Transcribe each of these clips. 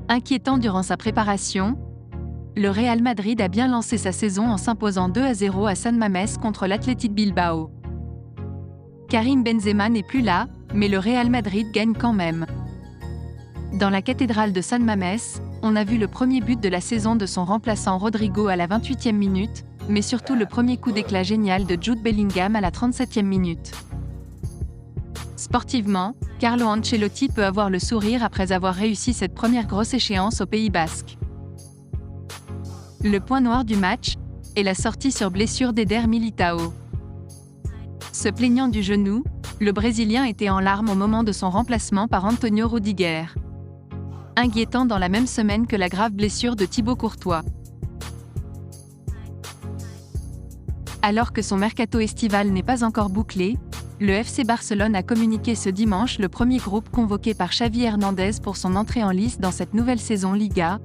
Inquiétant durant sa préparation, le Real Madrid a bien lancé sa saison en s'imposant 2-0 à San Mamés contre l'Athletic Bilbao. Karim Benzema n'est plus là, mais le Real Madrid gagne quand même. Dans la cathédrale de San Mamés, on a vu le premier but de la saison de son remplaçant Rodrigo à la 28e minute, mais surtout le premier coup d'éclat génial de Jude Bellingham à la 37e minute. Sportivement, Carlo Ancelotti peut avoir le sourire après avoir réussi cette première grosse échéance au Pays Basque. Le point noir du match est la sortie sur blessure d'Eder Militao. Se plaignant du genou, le Brésilien était en larmes au moment de son remplacement par Antonio Rudiger. Inquiétant dans la même semaine que la grave blessure de Thibaut Courtois. Alors que son mercato estival n'est pas encore bouclé, le FC Barcelone a communiqué ce dimanche le premier groupe convoqué par Xavi Hernandez pour son entrée en lice dans cette nouvelle saison Liga,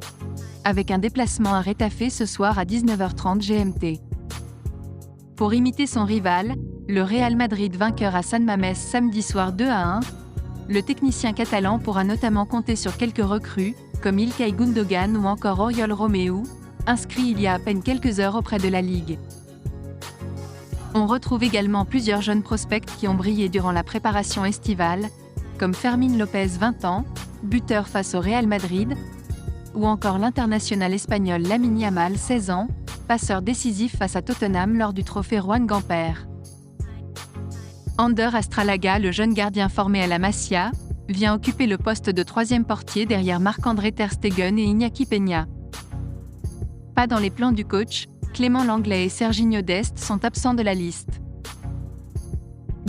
avec un déplacement à Retafe ce soir à 19h30 GMT. Pour imiter son rival, le Real Madrid vainqueur à San Mamés samedi soir 2-1, le technicien catalan pourra notamment compter sur quelques recrues, comme Ilkay Gundogan ou encore Oriol Romeu, inscrits il y a à peine quelques heures auprès de la Ligue. On retrouve également plusieurs jeunes prospects qui ont brillé durant la préparation estivale, comme Fermín Lopez 20 ans, buteur face au Real Madrid, ou encore l'international espagnol Lamine Yamal 16 ans, passeur décisif face à Tottenham lors du trophée Juan Gamper. Ander Astralaga, le jeune gardien formé à la Masia, vient occuper le poste de troisième portier derrière Marc-André ter Stegen et Iñaki Peña. Pas dans les plans du coach, Clément Langlais et Serginho Dest sont absents de la liste.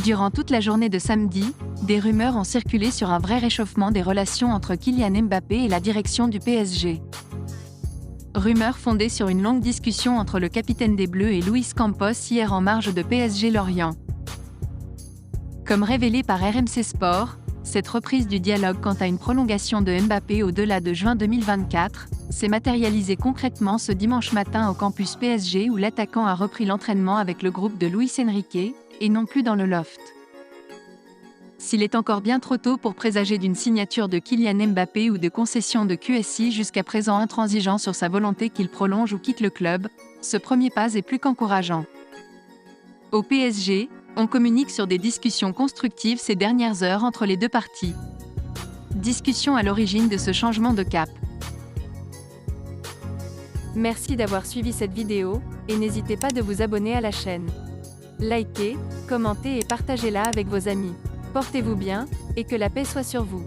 Durant toute la journée de samedi, des rumeurs ont circulé sur un vrai réchauffement des relations entre Kylian Mbappé et la direction du PSG. Rumeurs fondées sur une longue discussion entre le capitaine des Bleus et Luis Campos hier en marge de PSG Lorient. Comme révélé par RMC Sport, cette reprise du dialogue quant à une prolongation de Mbappé au-delà de juin 2024 s'est matérialisée concrètement ce dimanche matin au campus PSG où l'attaquant a repris l'entraînement avec le groupe de Luis Enrique, et non plus dans le loft. S'il est encore bien trop tôt pour présager d'une signature de Kylian Mbappé ou de concession de QSI jusqu'à présent intransigeant sur sa volonté qu'il prolonge ou quitte le club, ce premier pas est plus qu'encourageant. Au PSG, on communique sur des discussions constructives ces dernières heures entre les deux parties. Discussion à l'origine de ce changement de cap. Merci d'avoir suivi cette vidéo, et n'hésitez pas de vous abonner à la chaîne. Likez, commentez et partagez-la avec vos amis. Portez-vous bien, et que la paix soit sur vous.